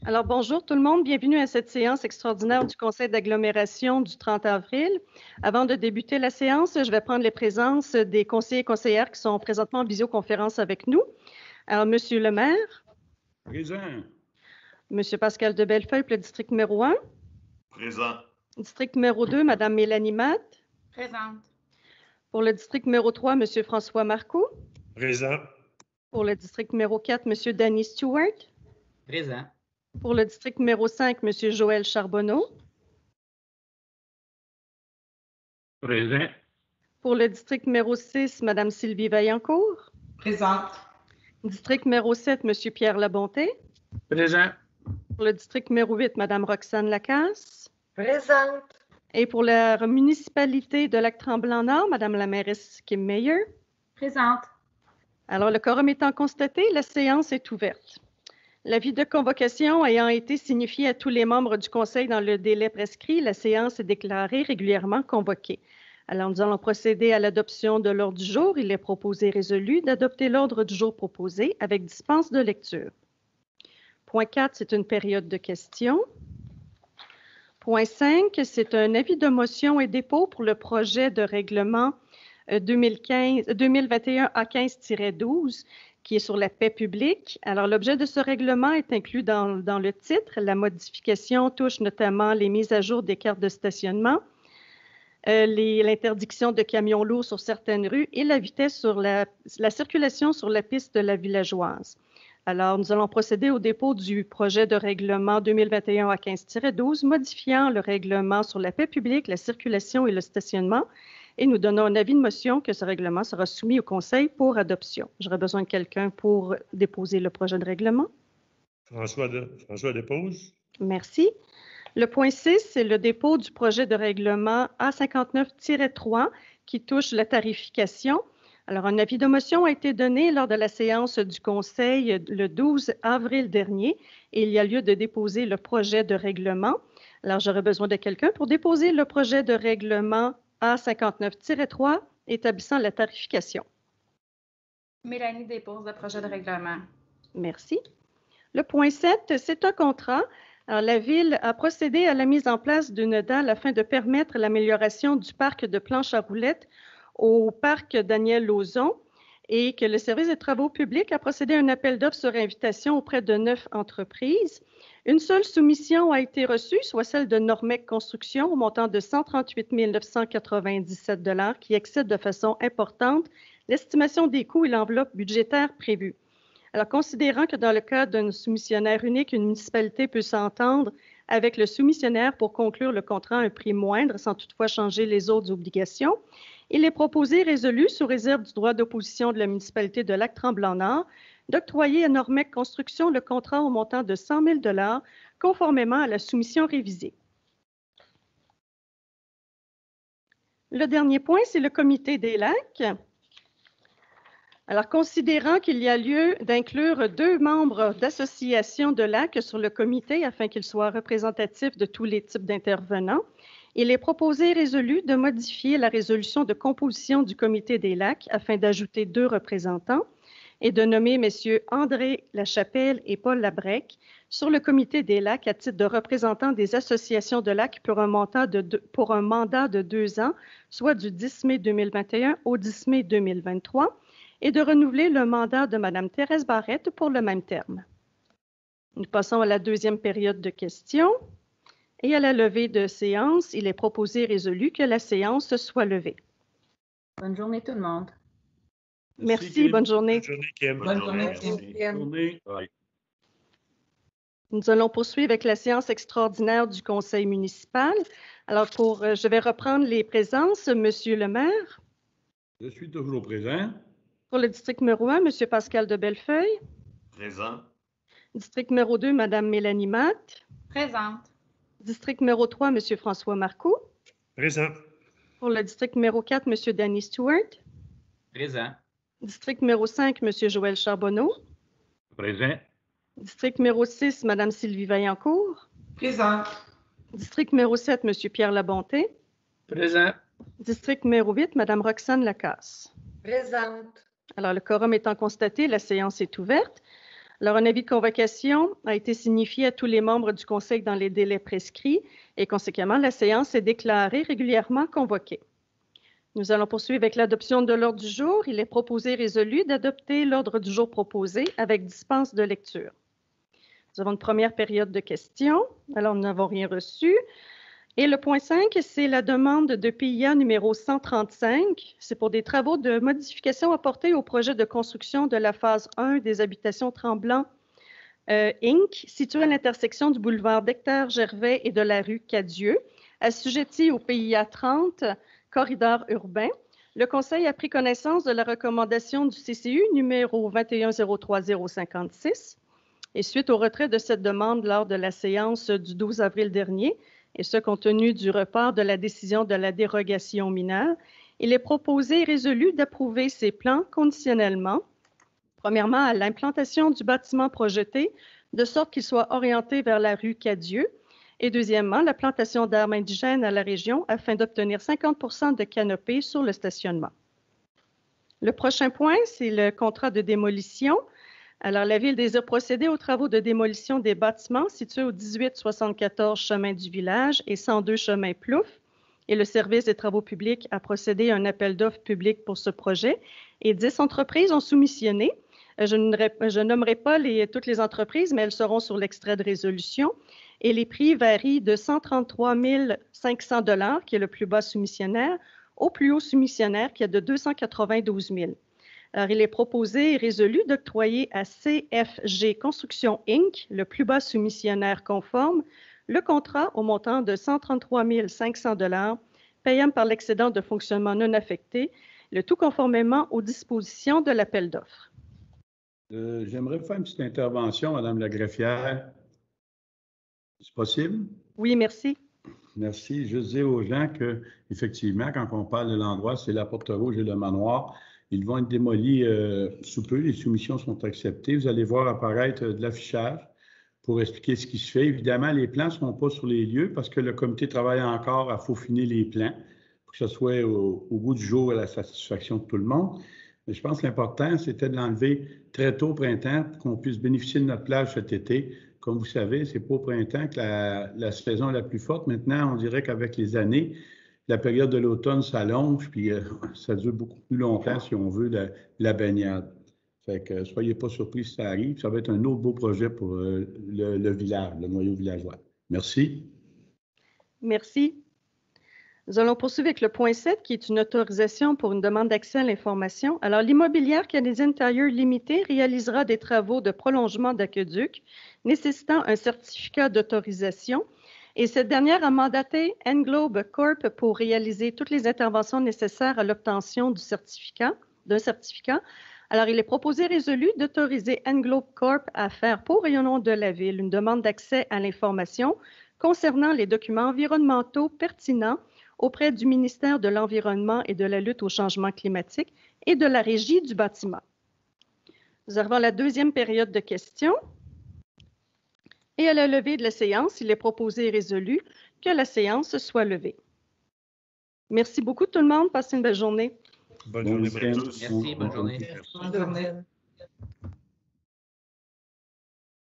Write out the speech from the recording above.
Alors, bonjour tout le monde, bienvenue à cette séance extraordinaire du Conseil d'agglomération du 30 avril. Avant de débuter la séance, je vais prendre les présences des conseillers et conseillères qui sont présentement en visioconférence avec nous. Alors, Monsieur le maire. Présent. Monsieur Pascal de Bellefeuille pour le district numéro 1. Présent. District numéro 2, Madame Mélanie Matt. Présente. Pour le district numéro 3, Monsieur François Marcoux. Présent. Pour le district numéro 4, Monsieur Danny Stewart. Présent. Pour le district numéro 5, Monsieur Joël Charbonneau. Présent. Pour le district numéro 6, Madame Sylvie Vaillancourt. Présente. District numéro 7, Monsieur Pierre Labonté. Présent. Pour le district numéro 8, Madame Roxane Lacasse. Présente. Et pour la municipalité de Lac-Tremblant-Nord, Madame la mairesse Kim Meyer. Présente. Alors, le quorum étant constaté, la séance est ouverte. L'avis de convocation ayant été signifié à tous les membres du Conseil dans le délai prescrit, la séance est déclarée régulièrement convoquée. Alors, nous allons procéder à l'adoption de l'ordre du jour. Il est proposé et résolu d'adopter l'ordre du jour proposé avec dispense de lecture. Point 4, c'est une période de questions. Point 5, c'est un avis de motion et dépôt pour le projet de règlement 2021 A15-12 qui est sur la paix publique. Alors, l'objet de ce règlement est inclus dans le titre. La modification touche notamment les mises à jour des cartes de stationnement, l'interdiction de camions lourds sur certaines rues et la vitesse sur la circulation sur la piste de la villageoise. Alors, nous allons procéder au dépôt du projet de règlement 2021 A15-12 modifiant le règlement sur la paix publique, la circulation et le stationnement. Et nous donnons un avis de motion que ce règlement sera soumis au Conseil pour adoption. J'aurais besoin de quelqu'un pour déposer le projet de règlement. François dépose. Merci. Le point 6, c'est le dépôt du projet de règlement A59-3 qui touche la tarification. Alors, un avis de motion a été donné lors de la séance du Conseil le 12 avril dernier et il y a lieu de déposer le projet de règlement. Alors, j'aurais besoin de quelqu'un pour déposer le projet de règlement A59-3 établissant la tarification. Mélanie dépose le projet de règlement. Merci. Le point 7, c'est un contrat. Alors, la Ville a procédé à la mise en place d'une dalle afin de permettre l'amélioration du parc de planches à roulettes au parc Daniel-Lauzon et que le service des travaux publics a procédé à un appel d'offres sur invitation auprès de 9 entreprises. Une seule soumission a été reçue, soit celle de Normec Construction, au montant de 138 997 $ qui excède de façon importante l'estimation des coûts et l'enveloppe budgétaire prévue. Alors, considérant que dans le cadre d'un soumissionnaire unique, une municipalité peut s'entendre avec le soumissionnaire pour conclure le contrat à un prix moindre sans toutefois changer les autres obligations, il est proposé et résolu, sous réserve du droit d'opposition de la municipalité de Lac-Tremblant-Nord, d'octroyer à Normec Construction le contrat au montant de 100 000 $ conformément à la soumission révisée. Le dernier point, c'est le comité des lacs. Alors, considérant qu'il y a lieu d'inclure 2 membres d'associations de lacs sur le comité afin qu'ils soient représentatifs de tous les types d'intervenants, il est proposé et résolu de modifier la résolution de composition du comité des lacs afin d'ajouter 2 représentants et de nommer messieurs André Lachapelle et Paul Labrec sur le comité des lacs à titre de représentants des associations de lacs pour un mandat de 2 ans, soit du 10 mai 2021 au 10 mai 2023, et de renouveler le mandat de Mme Thérèse Barrette pour le même terme. Nous passons à la deuxième période de questions. Et à la levée de séance, il est proposé et résolu que la séance soit levée. Bonne journée tout le monde. Merci, bonne journée. Bonne journée, Kim. Bonne journée. Bonne journée. Nous allons poursuivre avec la séance extraordinaire du Conseil municipal. Alors, je vais reprendre les présences. Monsieur le maire. Je suis toujours présent. Pour le district numéro 1, Monsieur Pascal de Bellefeuille. Présent. District numéro 2, Madame Mélanie Matt. Présente. District numéro 3, Monsieur François Marcoux. Présent. Pour le district numéro 4, Monsieur Danny Stewart. Présent. District numéro 5, Monsieur Joël Charbonneau. Présent. District numéro 6, Madame Sylvie Vaillancourt. Présente. District numéro 7, Monsieur Pierre Labonté. Présent. District numéro 8, Madame Roxane Lacasse. Présente. Alors, le quorum étant constaté, la séance est ouverte. Alors, un avis de convocation a été signifié à tous les membres du Conseil dans les délais prescrits et, conséquemment, la séance est déclarée régulièrement convoquée. Nous allons poursuivre avec l'adoption de l'ordre du jour. Il est proposé et résolu d'adopter l'ordre du jour proposé avec dispense de lecture. Nous avons une première période de questions. Alors, nous n'avons rien reçu. Et le point 5, c'est la demande de PIA numéro 135. C'est pour des travaux de modification apportés au projet de construction de la phase 1 des habitations Tremblant Inc., située à l'intersection du boulevard d'Hector-Gervais et de la rue Cadieux, assujetti au PIA 30, corridor urbain. Le Conseil a pris connaissance de la recommandation du CCU numéro 2103056 et suite au retrait de cette demande lors de la séance du 12 avril dernier, et ce compte tenu du report de la décision de la dérogation mineure, il est proposé et résolu d'approuver ces plans conditionnellement. Premièrement, à l'implantation du bâtiment projeté, de sorte qu'il soit orienté vers la rue Cadieux. Et deuxièmement, la plantation d'arbres indigènes à la région afin d'obtenir 50 de canopée sur le stationnement. Le prochain point, c'est le contrat de démolition. Alors, la Ville désire procéder aux travaux de démolition des bâtiments situés au 1874 chemin du village et 102 chemin Plouffe. Et le service des travaux publics a procédé à un appel d'offres public pour ce projet. Et 10 entreprises ont soumissionné. Je nommerai pas toutes les entreprises, mais elles seront sur l'extrait de résolution. Et les prix varient de 133 500 $, qui est le plus bas soumissionnaire, au plus haut soumissionnaire, qui est de 292 000 $. Alors, il est proposé et résolu d'octroyer à CFG Construction Inc., le plus bas soumissionnaire conforme, le contrat au montant de 133 500 $, payable par l'excédent de fonctionnement non affecté, le tout conformément aux dispositions de l'appel d'offres. J'aimerais faire une petite intervention, Madame la greffière. C'est possible? Oui, merci. Merci. Je dis aux gens que, effectivement, quand on parle de l'endroit, c'est la Porte Rouge et le manoir. Ils vont être démolis sous peu. Les soumissions sont acceptées. Vous allez voir apparaître de l'affichage pour expliquer ce qui se fait. Évidemment, les plans ne sont pas sur les lieux parce que le comité travaille encore à peaufiner les plans pour que ce soit au bout du jour à la satisfaction de tout le monde. Mais je pense que l'important, c'était de l'enlever très tôt au printemps pour qu'on puisse bénéficier de notre plage cet été. Comme vous savez, c'est pas au printemps que la saison est la plus forte. Maintenant, on dirait qu'avec les années, la période de l'automne s'allonge, puis ça dure beaucoup plus longtemps, si on veut, la baignade. Fait que soyez pas surpris si ça arrive. Ça va être un autre beau projet pour le village, le noyau villageois. Merci. Merci. Nous allons poursuivre avec le point 7, qui est une autorisation pour une demande d'accès à l'information. Alors, l'immobilière Canadian Tire Limited réalisera des travaux de prolongement d'aqueduc nécessitant un certificat d'autorisation. Et cette dernière a mandaté Englobe Corp pour réaliser toutes les interventions nécessaires à l'obtention d'un certificat. Alors, il est proposé et résolu d'autoriser Englobe Corp à faire pour et au nom de la Ville une demande d'accès à l'information concernant les documents environnementaux pertinents auprès du ministère de l'Environnement et de la lutte au changement climatique et de la Régie du bâtiment. Nous arrivons à la deuxième période de questions. Et à la levée de la séance, il est proposé et résolu que la séance soit levée. Merci beaucoup tout le monde. Passez une belle journée. Bonne journée, week-end. madame. Merci, bonne journée. Merci. Bonne journée.